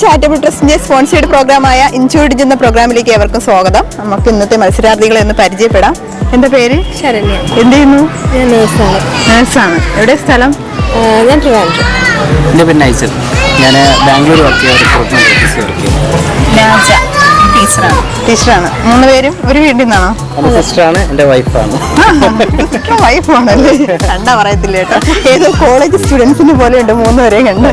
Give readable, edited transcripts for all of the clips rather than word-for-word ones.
Charitable ട്രസ്റ്റിന്റെ sponsored പ്രോഗ്രാമായ ഇൻചൂഡിജ് എന്ന പ്രോഗ്രാമിലേക്ക് ഏവർക്കും സ്വാഗതം. നമുക്ക് ഇന്നത്തെ മത്സരാർത്ഥികളെ ഒന്ന് പരിചയപ്പെടാം. എന്റെ പേര് ശരണ്യ. എന്ത് ചെയ്യുന്നു? ഞാൻ നേഴ്സാണ്. എവിടെ സ്ഥലം? ഞാൻ ട്രിവാൻഡ്രം. എൻ്റെ പേര് നൈസൽ. ഞാൻ ബാംഗ്ലൂർ വർക്ക് ടീച്ചറാണ്. 3 പേരും ഒരു വീട്ടിൽ നിന്നാണോ? എൻ്റെ സിസ്റ്ററാണ്, എൻ്റെ വൈഫാണ്. വൈഫാണല്ലേ? കണ്ടാ പറയത്തില്ല കേട്ടോ, ഏതോ കോളേജ് സ്റ്റുഡൻസിന് പോലെ ഉണ്ട് 3 പേരെയും കണ്ട്.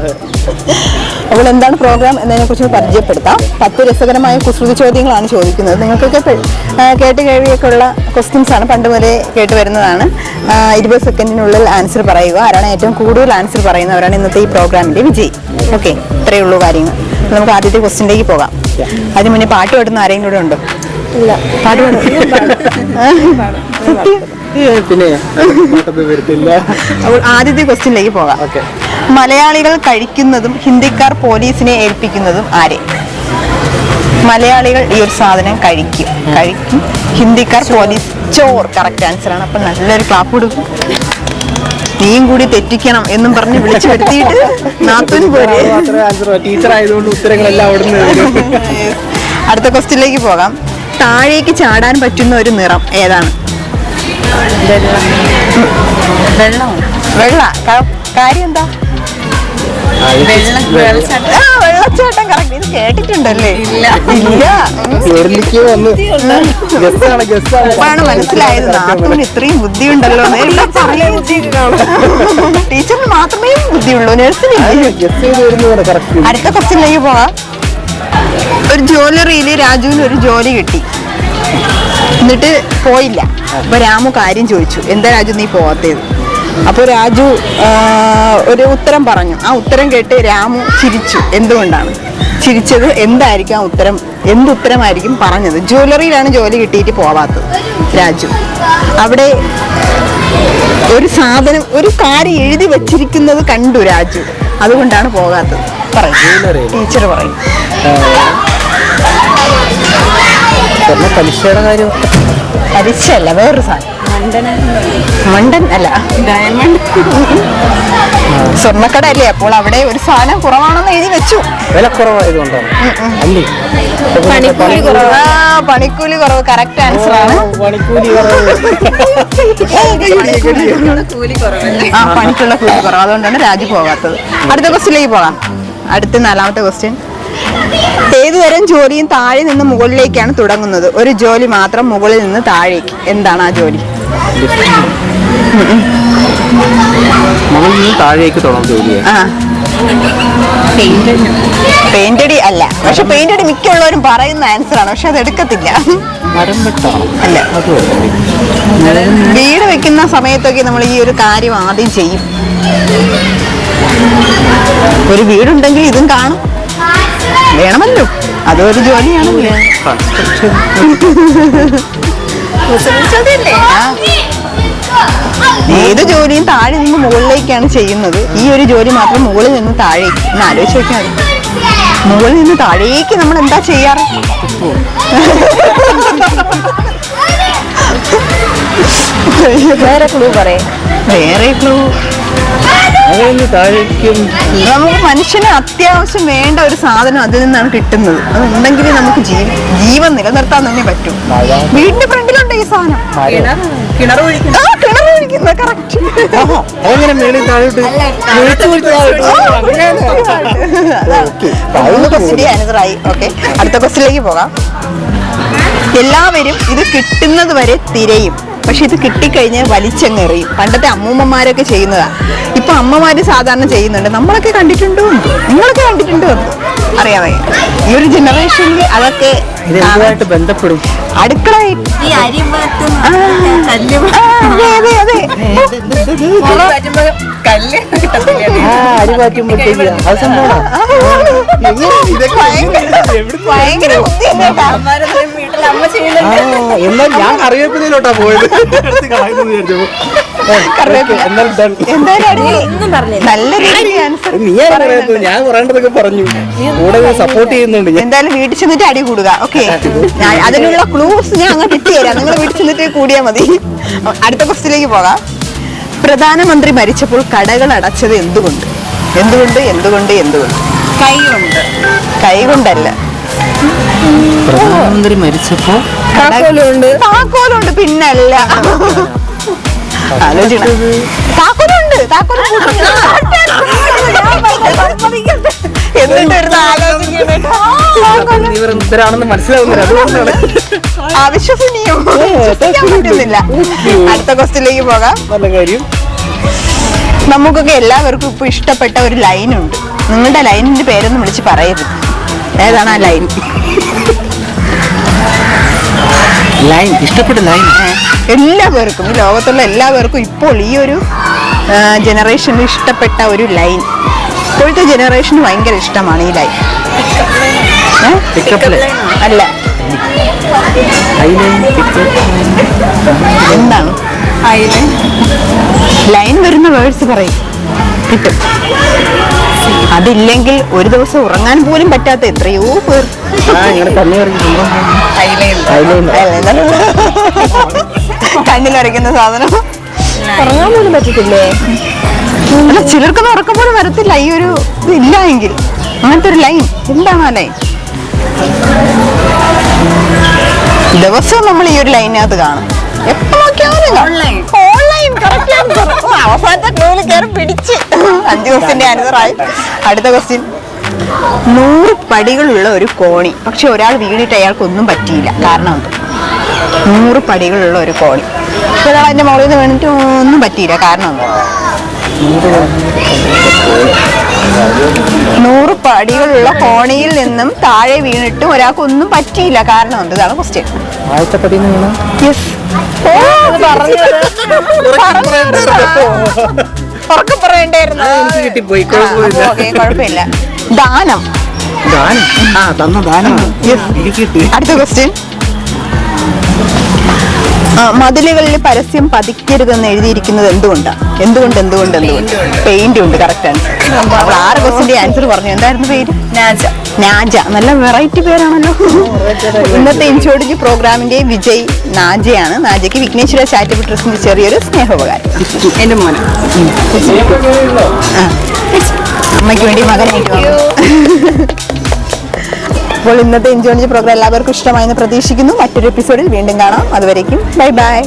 അപ്പോൾ എന്താണ് പ്രോഗ്രാം എന്നതിനെ കുറിച്ച് പരിചയപ്പെടുത്താം. 10 രസകരമായ കുസൃതി ചോദ്യങ്ങളാണ് ചോദിക്കുന്നത്. നിങ്ങൾക്കൊക്കെ കേട്ട് കേൾവിയൊക്കെ ഉള്ള ക്വസ്റ്റ്യൻസ് ആണ്, പണ്ട് മുതലേ കേട്ട് വരുന്നതാണ്. 20 സെക്കൻഡിനുള്ളിൽ ആൻസർ പറയുക. ആരാണ് ഏറ്റവും കൂടുതൽ ആൻസർ പറയുന്നവരാണ് ഇന്നത്തെ ഈ പ്രോഗ്രാമിന്റെ വിജയി. ഓക്കെ, ഇത്രയേ ഉള്ളൂ കാര്യങ്ങൾ. നമുക്ക് ആദ്യത്തെ ക്വസ്റ്റ്യനിലേക്ക് പോകാം. അതിന് മുന്നേ പാട്ട് പാടുന്ന ആരെങ്കിലും കൂടെ ഉണ്ടോ? ഇല്ല. പാട്ട് പാടും പിന്നെ അപ്പോൾ ആദ്യത്തെ ക്വസ്റ്റ്യനിലേക്ക് പോകാം. മലയാളികൾ കഴിക്കുന്നതും ഹിന്ദിക്കാർ പോലീസിനെ ഏൽപ്പിക്കുന്നതും ആരെ? മലയാളികൾ ഈ ഒരു സാധനം കഴിക്കും, ഹിന്ദിക്കാർ പോലീസ്. ചോർ കറക്റ്റ് ആൻസർ ആണ്. അപ്പൊ നല്ലൊരു ക്ലാപ്പ് കൊടുക്കും. നീയും കൂടി തെറ്റിക്കണം എന്നും പറഞ്ഞ് വിളിച്ചു വരുത്തിയിട്ട് നാത്തൂന് പോലെ. ടീച്ചർ ആയതുകൊണ്ട് ഉത്തരങ്ങളെല്ലാം അവിടുന്ന്. അടുത്ത ക്വസ്റ്റ്യനിലേക്ക് പോകാം. താഴേക്ക് ചാടാൻ പറ്റുന്ന ഒരു നിറം ഏതാണ്? വെള്ള. കാര്യം എന്താ? വെള്ളച്ചാട്ടം. കറക്റ്റ്. ഇത് കേട്ടിട്ടുണ്ടല്ലേ? ഇല്ല. അപ്പാണ് മനസ്സിലായത് നാത്തൂന് ഇത്രയും ബുദ്ധിയുണ്ടല്ലോ. ടീച്ചറിന് മാത്രമേ ബുദ്ധിയുള്ളൂ, നഴ്സിന്. അടുത്ത ക്വസ്റ്റ്യനിലേക്ക് പോവാം. ഒരു ജ്വല്ലറിയിൽ രാജുവിന് ഒരു ജോലി കിട്ടി, എന്നിട്ട് പോയില്ല. അപ്പൊ രാമു കാര്യം ചോദിച്ചു, എന്താ രാജു നീ പോവാത്തേത്? അപ്പോൾ രാജു ഒരു ഉത്തരം പറഞ്ഞു. ആ ഉത്തരം കേട്ട് രാമു ചിരിച്ചു. എന്തുകൊണ്ടാണ് ചിരിച്ചത്? എന്തായിരിക്കും ആ ഉത്തരം? എന്തുത്തരമായിരിക്കും പറഞ്ഞത്? ജ്വല്ലറിയിലാണ് ജോലി കിട്ടിയിട്ട് പോവാത്തത് രാജു. അവിടെ ഒരു സാധനം, ഒരു കാര്യം എഴുതി വെച്ചിരിക്കുന്നത് കണ്ടു രാജു, അതുകൊണ്ടാണ് പോകാത്തത്. പറയും ടീച്ചർ പറയും. പലിശയല്ല, വേറൊരു സാധനം. മണ്ടൻ അല്ല, ഡയമണ്ട്. സ്വർണ്ണക്കട അല്ലേ? അപ്പോൾ അവിടെ ഒരു സാധനം കുറവാണെന്ന് എഴുതി വെച്ചു. പണിക്കൂലി കുറവ്. കറക്റ്റ് ആൻസർ ആണ്. പണിക്കുള്ള കൂലി കുറവ്, അതുകൊണ്ടാണ് രാജു പോകാത്തത്. അടുത്ത ക്വസ്റ്റ്യനിലേക്ക് പോകാം. അടുത്ത 4ാമത്തെ ക്വസ്റ്റ്യൻ. ഏതുതരം ജോലിയും താഴെ നിന്ന് മുകളിലേക്കാണ് തുടങ്ങുന്നത്. ഒരു ജോലി മാത്രം മുകളിൽ നിന്ന് താഴേക്ക്. എന്താണ് ആ ജോലി? താഴേക്ക് പെയിന്റടി അല്ല. പക്ഷെ പെയിന്റടി മിക്കുള്ളവരും പറയുന്ന ആൻസർ ആണ്, പക്ഷെ അത് എടുക്കത്തില്ല. അല്ല. വീട് വെക്കുന്ന സമയത്തൊക്കെ നമ്മൾ ഈ ഒരു കാര്യം ആദ്യം ചെയ്യും. ഒരു വീടുണ്ടെങ്കിൽ ഇതും കാണും, വേണമല്ലോ. അതൊരു ജോലിയാണല്ലോ. ഏത് ജോലിയും താഴെ നിന്ന് മുകളിലേക്കാണ് ചെയ്യുന്നത്. ഈ ഒരു ജോലി മാത്രം മുകളിൽ നിന്ന് താഴേക്ക്. എന്ന് ആലോചിച്ച് നോക്കിയാൽ മതി. മുകളിൽ നിന്ന് താഴേക്ക് നമ്മൾ എന്താ ചെയ്യാറ്? വേറെ ക്ലൂ പറയേ. വേറെ ക്ലൂ നമുക്ക് മനുഷ്യന് അത്യാവശ്യം വേണ്ട ഒരു സാധനം അതിൽ നിന്നാണ് കിട്ടുന്നത്. അതുണ്ടെങ്കിൽ നമുക്ക് ജീവൻ നിലനിർത്താൻ തന്നെ പറ്റും. വീടിന്റെ ഫ്രണ്ടിലുണ്ട് ഈ സാധനം. കിണർ ഒഴിക്കുന്ന. കറക്റ്റ്. അടുത്ത ക്വസ്റ്റ്യനിലേക്ക് പോകാം. എല്ലാവരും ഇത് കിട്ടുന്നത് വരെ തിരയും, പക്ഷെ ഇത് കിട്ടിക്കഴിഞ്ഞ് വലിച്ചെറിയും. പണ്ടത്തെ അമ്മൂമ്മമാരൊക്കെ ചെയ്യുന്നതാ. ഇപ്പൊ അമ്മമാര് സാധാരണ ചെയ്യുന്നുണ്ട്. നമ്മളൊക്കെ കണ്ടിട്ടുണ്ടോ? നിങ്ങളൊക്കെ കണ്ടിട്ടുണ്ടോ? അറിയാമേ. ഈ ഒരു ജനറേഷനിൽ അതൊക്കെ ബന്ധപ്പെടും. അടുക്കളയിൽ എന്നാൽ ഞാൻ കറിവേപ്പിലോട്ടാ പോയത്. നല്ല രീതിയിൽ ആൻസർ. ഞാൻ പറയേണ്ടതൊക്കെ പറഞ്ഞു. കൂടെ സപ്പോർട്ട് ചെയ്യുന്നുണ്ട്. എന്തായാലും വീട്ടിൽ ചെന്നിട്ട് അടി കൂടുക. ഓക്കെ, അതിനുള്ള ക്ലൂസ് ഞാൻ അങ്ങ് കിട്ടിയരാം. നിങ്ങൾ വീട്ടിൽ ചെന്നിട്ട് കൂടിയാൽ മതി. അടുത്ത ക്വസ്റ്റ്യനിലേക്ക് പോകാം. പ്രധാനമന്ത്രി മരിച്ചപ്പോൾ കടകൾ അടച്ചത് എന്തുകൊണ്ട്? എന്തുകൊണ്ട്? കൈ കൊണ്ടല്ല. പ്രധാനമന്ത്രി മരിച്ചപ്പോ താക്കോലുണ്ട് പിന്നല്ല. ആലോചിക്കണം. താക്കോലുണ്ട്. എന്നിട്ടിരുന്ന് ഇവരെന്തരാണെന്ന് മനസ്സിലാവുന്നില്ല, അതുകൊണ്ടാണ്. അവിശ്വസനീയം. വിശ്വസിക്കാൻ പറ്റുന്നില്ല. അടുത്ത ക്വസ്റ്റ്യനിലേക്ക് പോകാം. നല്ല കാര്യം. നമുക്കൊക്കെ എല്ലാവർക്കും ഇപ്പൊ ഇഷ്ടപ്പെട്ട ഒരു ലൈൻ ഉണ്ട്. നിങ്ങളുടെ ലൈനിന്റെ പേരൊന്നും വിളിച്ച് പറയരുത്. ഏതാണ് ആ ലൈൻ? ലൈൻ, ഇഷ്ടപ്പെട്ട ലൈൻ. എല്ലാവർക്കും, ഈ ലോകത്തുള്ള എല്ലാവർക്കും ഇപ്പോൾ ഈ ഒരു ജനറേഷനിൽ ഇഷ്ടപ്പെട്ട ഒരു ലൈൻ. ഇപ്പോഴത്തെ ജനറേഷന് ഭയങ്കര ഇഷ്ടമാണ് ഈ ലൈൻ. അല്ല, എന്താണ് ലൈൻ വരുന്ന വേർഡ്സ് പറയും, കിട്ടും. അതില്ലെങ്കിൽ ഒരു ദിവസം ഉറങ്ങാൻ പോലും പറ്റാത്ത എത്രയോ പേർ. കണ്ണിൽ വരയ്ക്കുന്ന സാധനം ഉറങ്ങാൻ പോലും പറ്റത്തില്ലേ? അല്ല, ചിലർക്കൊന്നും ഉറക്കം പോലും വരത്തില്ല ഈ ഒരു ഇതില്ല എങ്കിൽ. അങ്ങനത്തെ ഒരു ലൈൻ എന്താണ് ആ ലൈൻ? ദിവസവും നമ്മൾ ഈ ഒരു ലൈനകത്ത് കാണും. എപ്പോ നോക്കിയാലും ഓൺലൈൻ. അവസാനത്തെ ക്ലൂവിൽ കയറി പിടിച്ച്. 5 ക്വസ്റ്റ്യന്റെ ആൻസറായി. അടുത്ത ക്വസ്റ്റ്യൻ. 100 പടികളുള്ള ഒരു കോണി, പക്ഷെ ഒരാൾ വീണിട്ട് അയാൾക്കൊന്നും പറ്റിയില്ല. കാരണം എന്ത്? 100 പടികളുള്ള ഒരു കോണി, ഒരാൾ അതിന്റെ മുകളിൽ നിന്ന് വീണിട്ട് ഒന്നും പറ്റിയില്ല. കാരണം എന്ത്? 100 പടികളുള്ള കോണിയിൽ നിന്നും താഴെ വീണിട്ടും ഒരാൾക്കൊന്നും പറ്റിയില്ല. കാരണം എന്ത്? ഇതാണ് ക്വസ്റ്റ്യൻ. ഉറക്കെ പറയണ്ടായിരുന്നു. കുഴപ്പമില്ല. ദാനം. അടുത്ത ക്വസ്റ്റ്യൻ. മതിലുകളിൽ പരസ്യം പതിക്കരുതെന്ന് എഴുതിയിരിക്കുന്നത് എന്തുകൊണ്ടാണ്? എന്തുകൊണ്ട്? പെയിന്റ് ഉണ്ട്. Correct answer. അപ്പോൾ 6 ക്വസ്റ്റ്യന്റെ ആൻസർ പറഞ്ഞു. എന്തായിരുന്നു പേര്? നാജ. നല്ല വെറൈറ്റി പേരാണല്ലോ. ഇന്നത്തെ ഇൻഷോർജ് പ്രോഗ്രാമിന്റെ വിജയ് നാജയാണ്. നാജയ്ക്ക് വിഘ്നേശ്വര ചാരിറ്റബിൾ ട്രസ്റ്റിന്റെ ചെറിയൊരു സ്നേഹോപകാരം. എന്റെ മോനെ അമ്മയ്ക്ക് വേണ്ടി മകനായിട്ട്. അപ്പോൾ ഇന്നത്തെ ഇൻഷോർജ് പ്രോഗ്രാം എല്ലാവർക്കും ഇഷ്ടമായെന്ന് പ്രതീക്ഷിക്കുന്നു. മറ്റൊരു എപ്പിസോഡിൽ വീണ്ടും കാണാം. അതുവരേക്കും ബൈ ബൈ.